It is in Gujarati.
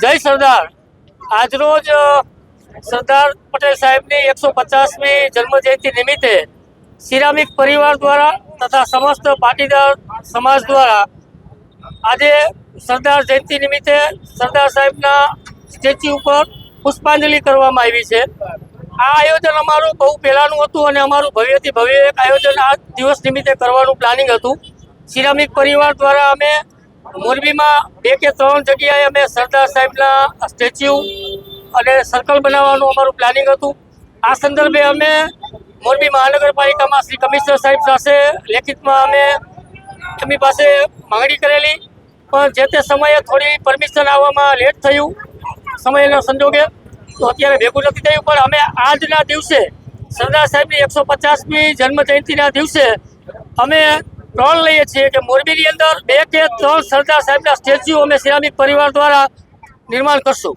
જય સરદાર। આજરોજ સરદાર પટેલ સાહેબની 150મી જન્મજયંતિ નિમિત્તે સિરામિક પરિવાર દ્વારા તથા સમસ્ત પાટીદાર સમાજ દ્વારા આજે સરદાર જયંતિ નિમિત્તે સરદાર સાહેબના સ્ટેચ્યુ ઉપર પુષ્પાંજલિ કરવામાં આવી છે। આ આયોજન અમારું બહુ પહેલાંનું હતું અને અમારું ભવ્યથી ભવ્ય એક આયોજન આ દિવસ નિમિત્તે કરવાનું પ્લાનિંગ હતું। સિરામિક પરિવાર દ્વારા અમે મોરબીમાં 2 કે 3 જગ્યાએ અમે સરદાર સાહેબના સ્ટેચ્યુ અને સર્કલ બનાવવાનું અમારું પ્લાનિંગ હતું। આ સંદર્ભે અમે મોરબી મહાનગરપાલિકામાં શ્રી કમિશનર સાહેબ સાથે લેખિતમાં અમે એમની પાસે માંગણી કરેલી, પણ જે તે સમયે થોડી પરમિશન આવવામાં લેટ થયું સમયના સંજોગે, તો અત્યારે ભેગું નથી થયું। પણ અમે આજના દિવસે સરદાર સાહેબની 150મી જન્મજયંતિના દિવસે અમે પ્રણ લઈએ છીએ કે મોરબીની અંદર 2 કે 3 સરદાર સાહેબના સ્ટેચ્યુ અમે સિરામિક પરિવાર દ્વારા નિર્માણ કરશું।